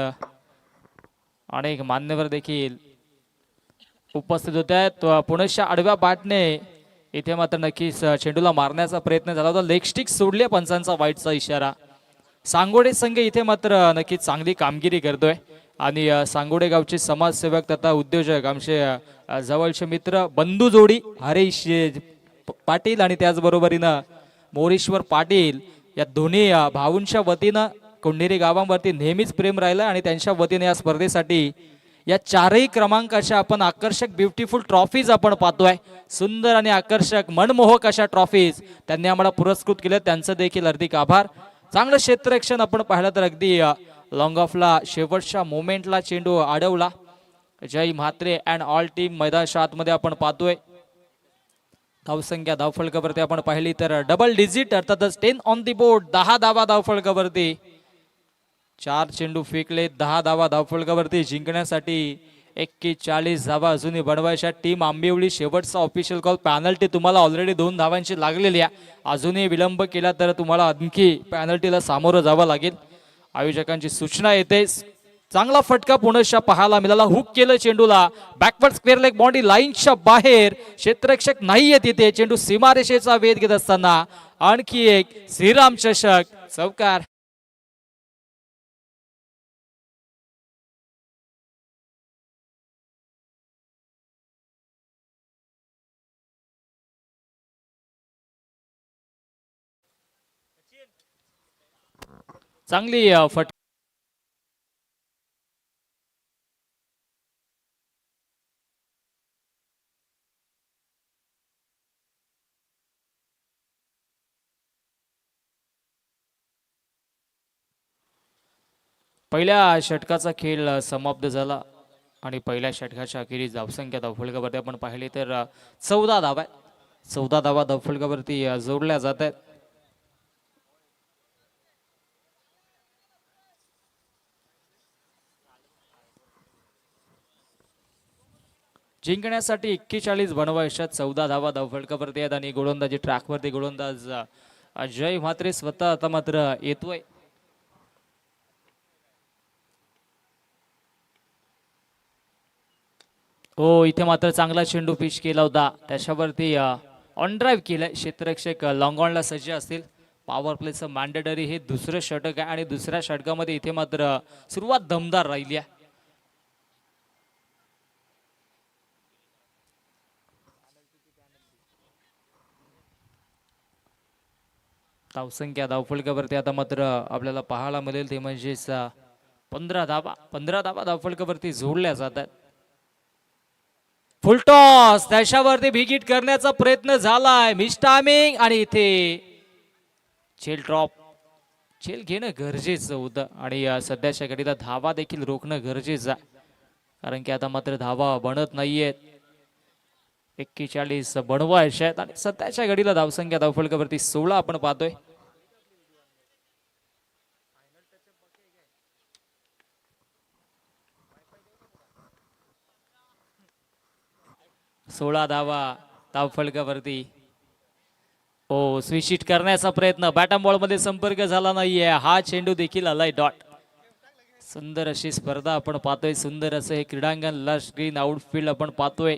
अनेक मान्यवर देखील उपस्थित होत आहेत. पुनश्च आडव्या बॅटने इथे मात्र नक्कीच चेंडूला मारण्याचा प्रयत्न झाला होता. लेग स्टिक सोडले पंचांचा वाईटचा इशारा. सांगोडे संघ इथे मात्र नक्कीच चांगली कामगिरी करतोय आणि सांगोडे गावचे समाजसेवक तथा उद्योजक आमचे जवळचे मित्र बंधू जोडी हरीश पाटील आणि त्याचबरोबरीनं मोरेश्वर पाटील या दोन्ही भाऊंच्या वतीनं कोंढेरी गावांवरती नेहमीच प्रेम राहिलं आणि त्यांच्या वतीने या स्पर्धेसाठी या 4ही क्रमांकाच्या आपण आकर्षक ब्युटिफुल ट्रॉफीज आपण पाहतोय. सुंदर आणि आकर्षक मनमोहक अशा ट्रॉफीज त्यांनी आम्हाला पुरस्कृत केल्या. त्यांचं देखील हार्दिक आभार. चांगलं क्षेत्ररक्षण आपण पाहिलं तर अगदी लॉंग ऑफला शेवटच्या मोमेंटला चेंडू अडवला. जय म्हात्रे अँड ऑल टीम मैदानाच्या आतमध्ये आपण पाहतोय. धावसंख्या धावफलकावरती आपण पाहिली तर डबल डिजिट अर्थातच 10 ऑन दी बोर्ड. 10 धावा धावफलकावरती. 4 चेंडू फेकले. 10 धावा धावफलकावरती. जिंकण्यासाठी 41 धावा अजूनही बनवायच्या. टीम आंबिवली शेवटचा ऑफिशियल कॉल. पॅनल्टी तुम्हाला ऑलरेडी 2 धावांची लागलेली आहे. अजूनही विलंब केला तर तुम्हाला आणखी पॅनल्टीला सामोरं जावं लागेल. आयोजकांची सूचना येते. चांगला फटका पुनश्च पाहायला मिळाला. हुक केलं चेंडूला. बॅकवर्ड स्क्वेअर लेग बाउंड्री लाईनच्या बाहेर. क्षेत्ररक्षक नाहीये तिथे. चेंडू सीमारेषेचा वेध घेत असताना आणखी एक श्रीराम चषक चौकार. चांगली फट पहिल्या षटकाचा खेळ समाप्त झाला आणि पहिल्या षटकाच्या अखेरीस धावसंख्या धावफलकावरती आपण पाहिली तर 14 धावा. 14 धावा धावफलकावरती जोडल्या जात आहेत. जिंकण्यासाठी 41 बनवायच्यात. 14 धावा धावफलकावरती आहेत आणि गोलंदाजी ट्रॅकवरती गोलंदाज जय म्हात्रे स्वतः आता मात्र येतोय. हो इथे मात्र चांगला चेंडू पिच केला होता. त्याच्यावरती ऑन ड्राईव्ह केलंय. क्षेत्ररक्षक लॉंग ऑनला सज्ज असतील. पॉवर प्लेचं मॅन्डेटरी हे दुसरं षटक आहे आणि दुसऱ्या षटकामध्ये इथे मात्र सुरुवात दमदार राहिली आहे. धावसंख्या धावफलकावरती आता मात्र आपल्याला पाहायला मिळेल ते म्हणजेच 15 धाबा धावफलकावरती जोडल्या जातात. फुलटॉस त्याच्यावरती बिगिट करण्याचा प्रयत्न झालाय. मिस टायमिंग आणि इथे चेल ड्रॉप. चेल घेणं गरजेचं होतं आणि सध्याच्या घडीला धावा देखील रोखणं गरजेचं आहे. कारण की आता मात्र धावा बनत नाहीयेत. 41 बनवायचे आहेत आणि सध्याच्या घडीला धावसंख्या धावफलकावरती 16 आपण पाहतोय. सोळा धावा धावफलकावरती. हो, स्विचिट करण्याचा प्रयत्न. बॅटम बॉल मध्ये संपर्क झाला नाहीये. हा चेंडू देखील आलाय डॉट. सुंदर अशी स्पर्धा आपण पाहतोय. सुंदर असं हे क्रीडांगण, लश ग्रीन आउटफील्ड आपण पाहतोय.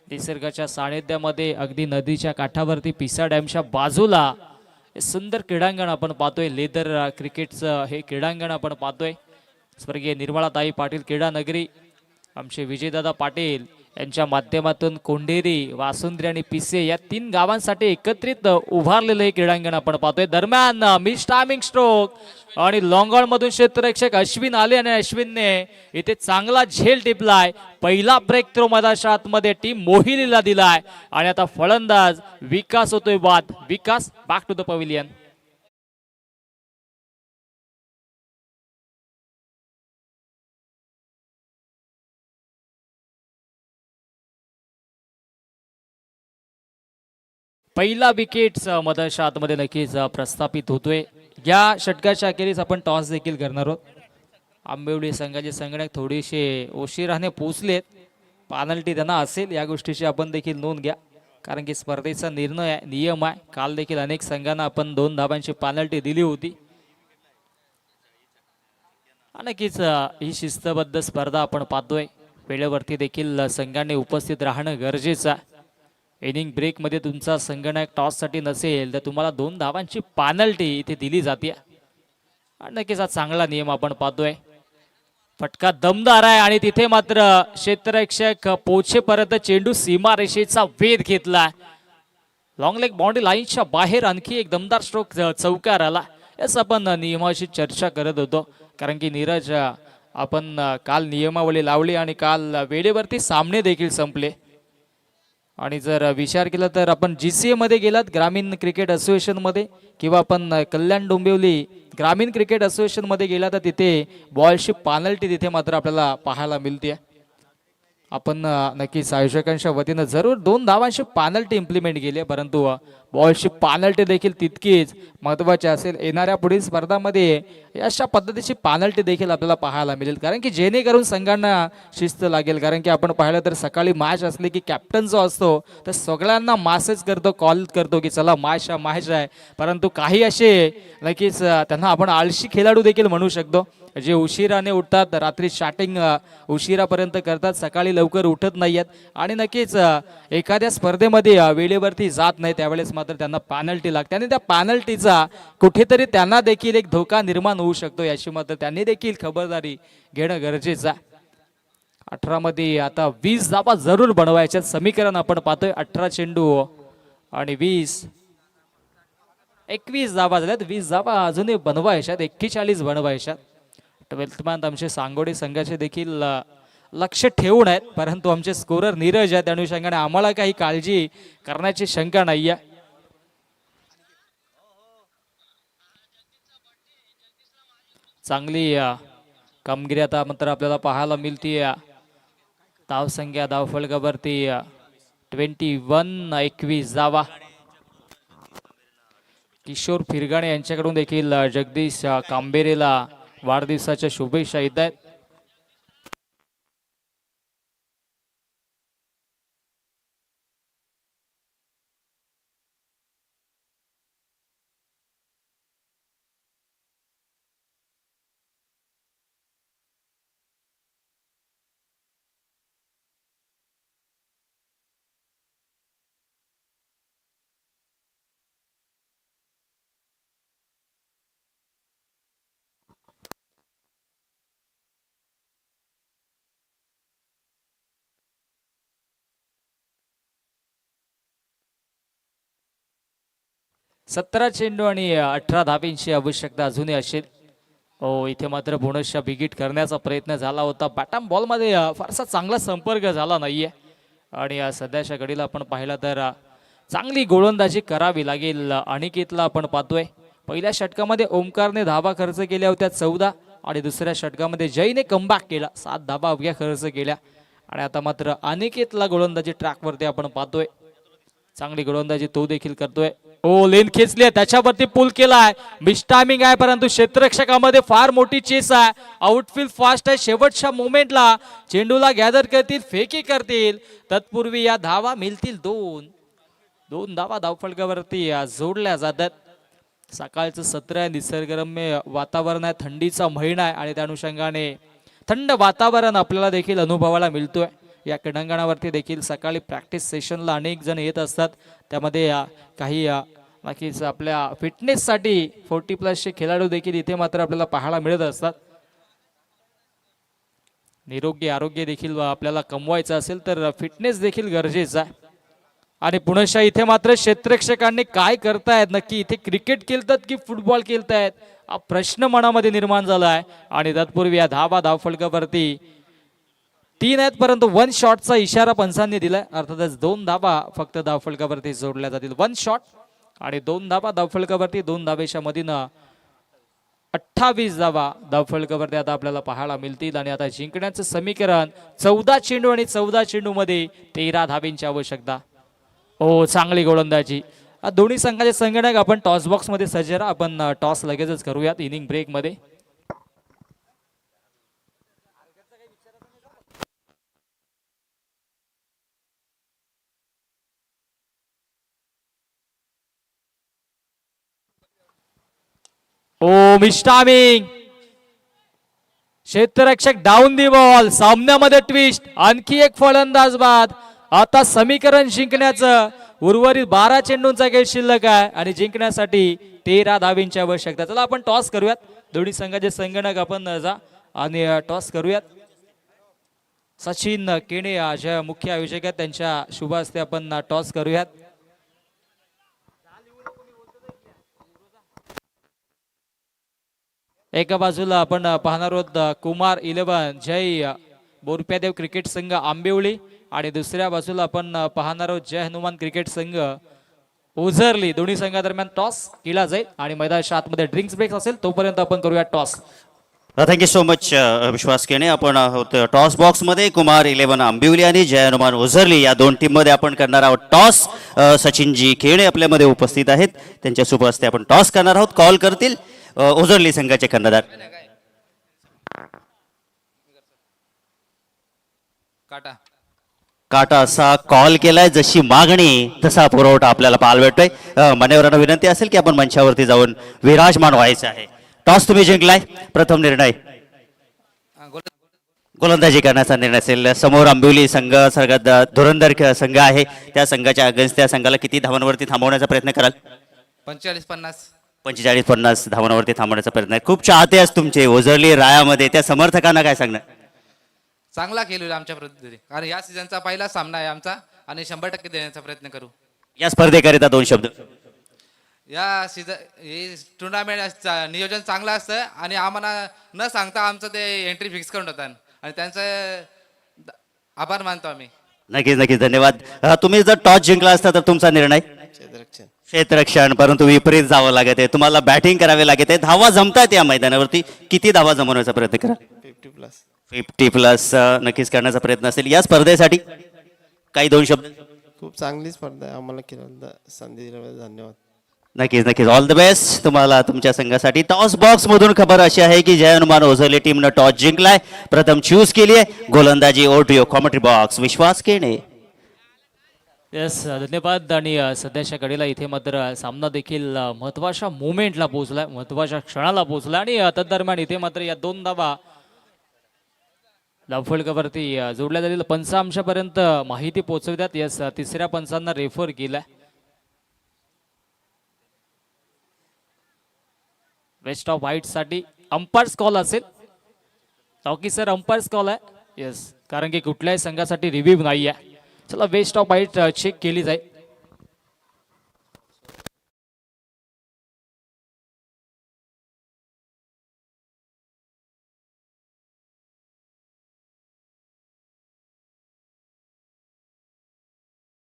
निसर्गाच्या सानिध्यामध्ये अगदी नदीच्या काठावरती पिसा डॅमच्या बाजूला हे सुंदर क्रीडांगण आपण पाहतोय. लेदर क्रिकेटचं हे क्रीडांगण आपण पाहतोय. स्वर्गीय निर्मलाताई पाटील क्रीडा नगरी, आमचे विजयदादा पाटील यांच्या माध्यमातून कोंढेरी, वासुंद्री आणि पिसे या 3 गावांसाठी एकत्रित उभारलेलं हे क्रीडांगण आपण पाहतोय. दरम्यान मिस टायमिंग स्ट्रोक आणि लॉंग ऑन मधून क्षेत्ररक्षक अश्विन आले आणि अश्विनने इथे चांगला झेल टिपलाय. पहिला ब्रेक थ्रो मधाच्या आतमध्ये टीम मोहिलीला दिलाय आणि आता फलंदाज विकास होतोय बाद. विकास बॅक टू द पवेलियन. पहिला विकेट मधाच्या आतमध्ये नक्कीच प्रस्थापित होतोय. या षटकाच्या अखेरीस आपण टॉस देखील करणार आहोत. आंबिवली संघाचे संगणक थोडेसे उशिराने पोहोचलेत. पेनल्टी त्यांना असेल या गोष्टीची आपण देखील नोंद घ्या. कारण की स्पर्धेचा निर्णय आहे, नियम आहे. काल देखील अनेक संघांना आपण 2 धाबांची पेनल्टी दिली होती. नक्कीच ही शिस्तबद्ध स्पर्धा आपण पाहतोय. वेळेवरती देखील संघांनी उपस्थित राहणं गरजेचं आहे. इनिंग ब्रेक मध्ये तुमचा संगणक टॉस साठी नसेल तर तुम्हाला 2 धावांची पेनल्टी इथे दिली जाते. नक्कीच हा चांगला नियम आपण पाहतोय. फटका दमदार आहे आणि तिथे मात्र क्षेत्ररक्षक पोचेपर्यंत चेंडू सीमारेषेचा वेध घेतला. लॉंग लेग बाउंड्री लाईनच्या बाहेर आणखी एक दमदार स्ट्रोक चौकार आला. याच आपण नियमाशी चर्चा करत होतो. कारण की नीरज, आपण काल नियमावली लावली आणि काल वेळेवरती सामने देखील संपले. आणि जर विचार केला तर आपण GCA मध्ये गेलात, ग्रामीण क्रिकेट असोसिएशन मध्ये, किंवा आपण कल्याण डोंबिवली ग्रामीण क्रिकेट असोसिएशन मध्ये गेला तर तिथे बॉलची पेनल्टी तिथे मात्र आपल्याला पाहायला मिळते. आपण नक्कीच आयोजकांच्या वतीनं जरूर 2 धावांची पेनल्टी इम्प्लिमेंट केली, परंतु बॉलची पेनल्टी देखील तितकीच महत्त्वाची असेल. येणाऱ्या पुढील स्पर्धामध्ये अशा पद्धतीची पेनल्टी देखील आपल्याला पाहायला मिळेल. कारण की जेणेकरून संघांना शिस्त लागेल. कारण की आपण पाहिलं तर सकाळी मॅच असली की कॅप्टन जो असतो तर सगळ्यांना मॅसेज करतो, कॉल करतो की चला मॅच आहे. परंतु काही असे नक्कीच त्यांना आपण आळशी खेळाडू देखील म्हणू शकतो, जे उशिराने उठतात, रात्री चॅटिंग उशिरापर्यंत करतात, सकाळी लवकर उठत नाहीयेत आणि नक्कीच एखाद्या स्पर्धेमध्ये वेळेवरती जात नाही. त्यावेळेस मात्र त्यांना पेनल्टी लागते आणि त्या पेनल्टीचा कुठेतरी त्यांना देखील एक धोका निर्माण होऊ शकतो. याची मात्र त्यांनी देखील खबरदारी घेणं गरजेचं आहे. 18 मध्ये आता 20 धावा जरूर बनवायच्या. समीकरण आपण पाहतोय 18 चेंडू आणि 21 धावा झाल्यात. 20 धावा अजूनही बनवायच्यात, 41 बनवायच्यात. 12th मॅन आमचे सांगोडे संघाचे देखील लक्ष ठेवून आहेत, परंतु आमचे स्कोरर नीरज आहे, त्या अनुषंगाने आम्हाला काही काळजी करण्याची शंका नाही आहे. चांगली कामगिरी आता मात्र आपल्याला पाहायला मिळते. धावसंख्या धावफलकावरती 21 धावा. किशोर फिरगाणे यांच्याकडून देखील जगदीश कांबेरेला वाढदिवसाच्या शुभेच्छा येत आहेत. 17 चेंडू आणि 18 धाबींची आवश्यकता अजूनही असेल. हो, इथे मात्र बोनसच्या बिगिट करण्याचा प्रयत्न झाला होता. बॅटम बॉलमध्ये फारसा चांगला संपर्क झाला नाहीये आणि सध्याच्या घडीला आपण पाहिलं तर चांगली गोलंदाजी करावी लागेल. अनिकेतला आपण पाहतोय पहिल्या षटकामध्ये ओमकारने धाबा खर्च केल्या होत्या 14 आणि दुसऱ्या षटकामध्ये जयने कमबॅक केला 7 धाबा अवघ्या खर्च केल्या आणि आता मात्र अनिकेतला गोलंदाजी ट्रॅकवरती आपण पाहतोय. चांगली गोलंदाजी तो देखील करतोय. ओ लेन खेचली त्याच्यावरती पुल केलाय. मिस टायमिंग आहे परंतु क्षेत्ररक्षकामध्ये फार मोठी चेस आहे. आउटफील्ड फास्ट आहे. शेवटच्या मोमेंटला चेंडूला गॅदर करतील फेकी करतील तत्पूर्वी या धावा मिळतील दोन धावा धावफलकावरती जोडल्या जातात. सकाळचं सत्र आहे. निसर्गरम्य वातावरण आहे. थंडीचा महिना आहे आणि त्या अनुषंगाने थंड वातावरण आपल्याला देखील अनुभवायला मिळतोय. या क्रीडांगणावरती देखील सकाळी प्रॅक्टिस सेशनला अनेक जण येत असतात. त्यामध्ये काही नक्कीच आपल्या फिटनेससाठी 40+ खेळाडू देखील इथे मात्र आपल्याला पाहायला मिळत असतात. निरोगी आरोग्य देखील आपल्याला कमवायचं असेल तर फिटनेस देखील गरजेचं आहे. आणि पुनश्च इथे मात्र क्षेत्ररक्षकांनी काय करतायत नक्की इथे क्रिकेट खेळतात की फुटबॉल खेळतायत हा प्रश्न मनामध्ये निर्माण झाला आहे. आणि तत्पूर्वी या धावफलकावरती 3 आहेत परंतु 1 शॉटचा इशारा पंचांनी दिलाय. अर्थातच 2 धाबा फक्त धावफलकावरती जोडल्या जातील. 1 शॉट आणि 2 धाबा धावफलकावरती. 2 धाबेच्या मधीनं 28 धाबा धावफलकावरती आता आपल्याला पाहायला मिळतील. आणि आता जिंकण्याचं समीकरण 14 चेंडू आणि 14 चेंडू मध्ये 13 धाबींची आवश्यकता. हो, चांगली गोलंदाजी. दोन्ही संघाचे संगणक आपण टॉस बॉक्स मध्ये सज्ज राहा. आपण टॉस लगेचच करूयात इनिंग ब्रेक मध्ये. Oh miss timing. क्षेत्ररक्षक डाऊन दी बॉल. सामन्यामध्ये ट्विस्ट. आणखी एक फलंदाज बाद. आता समीकरण जिंकण्याचं उर्वरित 12 चेंडूंचा खेळ शिल्लक आहे आणि जिंकण्यासाठी 13 धाबींची आवश्यकता. चला आपण टॉस करूयात. दोन्ही संघाचे संगणक आपण जा आणि टॉस करूयात. सचिन केणे जे मुख्य आयोजक आहेत त्यांच्या शुभ हस्ते आपण टॉस करूयात. एका बाजूला आपण पाहणार आहोत कुमार 11 जय बोरप्यादेव क्रिकेट संघ आंबिवली आणि दुसऱ्या बाजूला आपण पाहणार आहोत जय हनुमान क्रिकेट संघ ओझरली. दोन्ही संघादरम्यान टॉस केला जाईल आणि मैदानाच्या आतमध्ये ड्रिंक्स ब्रेक असेल तोपर्यंत आपण करूया टॉस. थँक्यू सो मच विश्वास केणे. आपण आहोत टॉस बॉक्समध्ये. कुमार 11 आंबिवली आणि जय हनुमान ओझरली या 2 टीममध्ये आपण करणार आहोत टॉस. सचिनजी खेणे आपल्यामध्ये उपस्थित आहेत. त्यांच्या शुभ हस्ते आपण टॉस करणार आहोत. कॉल करतील ओझरली संघाचे कर्णधार. काटा असा कॉल केलाय. जशी मागणी तसा पुरवठा आपल्याला पाहायला भेटतोय. मान्यवरांना विनंती असेल की आपण मंचावरती जाऊन विराजमान व्हायचं आहे. टॉस तुम्ही जिंकलाय. प्रथम निर्णय गोलंदाजी करण्याचा निर्णय असेल. समोर आंबिवली संघ सर्वात धुरंधर संघ आहे. त्या संघाच्या अगेन्स्ट त्या संघाला किती धावांवरती थांबवण्याचा प्रयत्न कराल? 45-50 धावांवरती थांबवण्याचा प्रयत्न आहे. खूप चाहते असतात तुमचे ओझरली रायामध्ये. त्या समर्थकांना काय सांगणार? चांगला खेळू आमच्या पद्धतीने कारण या सीझनचा पहिला सामना आहे आमचा आणि 100% देण्याचा प्रयत्न करू. या स्पर्धेकरिता 2 शब्द. या सीझन टुर्नामेंट नियोजन चांगलं असतं आणि आम्हाला न सांगता आमचं ते एंट्री फिक्स करून होतात आणि त्यांचं आभार मानतो आम्ही. नक्कीच धन्यवाद. तुम्ही जर टॉस जिंकला असता तर तुमचा निर्णय? क्षेत्ररक्षण. परंतु विपरीत जावं लागत आहे. तुम्हाला बॅटिंग करावी लागत आहे. धावा जमतात या मैदानावरती. किती धावा जमवण्याचा प्रयत्न करा? 50+ नक्कीच करण्याचा प्रयत्न असेल. या स्पर्धेसाठी काही 2 शब्द. खूप चांगली स्पर्धा आहे. आम्हाला खेळायला संधी दिल्याबद्दल धन्यवाद. नक्कीच ऑल द बेस्ट तुम्हाला तुमच्या संघासाठी. टॉस बॉक्स मधून खबर अशी आहे की जय हनुमान ओझरली टीमनं टॉस जिंकलाय. प्रथम चूज केली आहे गोलंदाजी. ओटीओ कॉमेंट्री बॉक्स विश्वास केणे. येस, धन्यवाद. आणि सध्याच्या घडीला इथे मात्र सामना देखील महत्वाच्या मोमेंटला पोहोचलाय. महत्वाच्या क्षणाला पोहोचला आणि तदरम्यान इथे मात्र या 2 धावा धावफलकावरती जोडल्या जातील. पंचांशापर्यंत माहिती पोहोचवतात. यस, तिसऱ्या पंचांना रेफर केलाय. वेस्ट ऑफ व्हाईट साठी अंपायर्स कॉल असेल. चौकी सर अंपायर्स कॉल आहे. येस, कारण की कुठल्याही संघासाठी रिव्ह्यू नाही आहे. चला वेस्ट ऑफ व्हाईट चेक केली जाईल.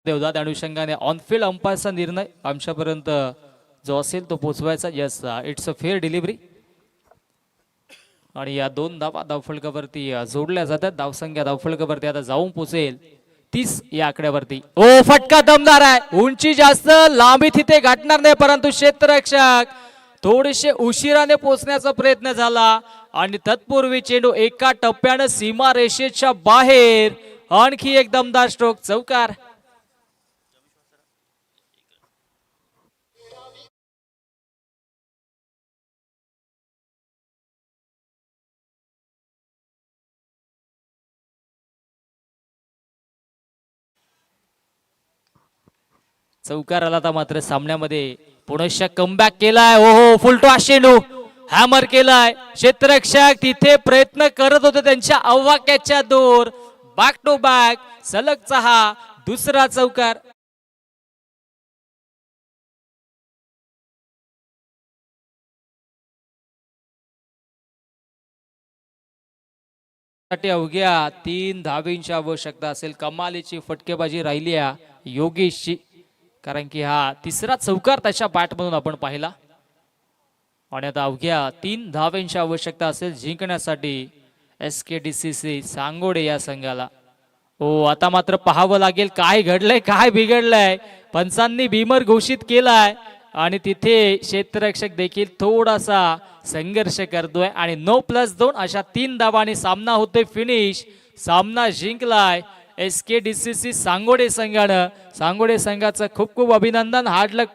देवदा त्या अनुषंगाने ऑनफिल्ड अंपायरचा निर्णय आमच्यापर्यंत जो असेल तो पोचवायचा. Yes, it's a fair delivery. आणि या 2 धावा धावफलकावरती जोडल्या जातात. धावसंख्या धावफलकावरती आता जाऊन पोचेल 30 या आकड्यावरती. ओ, फटका दमदार आहे. उंची जास्त, लांबी तिथे गाठणार नाही, परंतु क्षेत्ररक्षक थोडेसे उशिराने पोचण्याचा प्रयत्न झाला आणि तत्पूर्वी चेंडू एका टप्प्यानं सीमा रेषेच्या बाहेर. आणखी एक दमदार स्ट्रोक, चौकार. चौकार आला तर मात्र सामन्यामध्ये पुनश्च कमबॅक केलाय. ओहो, फुलटो चेंडू हॅमर केलाय. क्षेत्ररक्षक तिथे प्रयत्न करत होते त्यांच्या अवाक्याच्या दूर. बॅक टू बॅक सलगचा हा दुसरा चौकार. अवघ्या 3 धावींची आवश्यकता असेल. कमालीची फटकेबाजी राहिली आहे योगेशची, कारण की हा तिसरा चौकार त्याच्या बॅटमधून आपण पाहिला. आणि आता अवघ्या 3 धाव्यांची आवश्यकता असेल जिंकण्यासाठी SKDCC सांगोडे या संघाला. हो, आता मात्र पाहावं लागेल काय घडलंय, काय बिघडलंय. पंचांनी बीमर घोषित केलाय आणि तिथे क्षेत्ररक्षक देखील थोडासा संघर्ष करतोय. आणि 9+2 अशा 3 धावांनी सामना होतोय फिनिश. सामना जिंकलाय SKDCC सांगोडे संघानं. सांगोडे संघाचं खूप खूप अभिनंदन. हार्ड लक.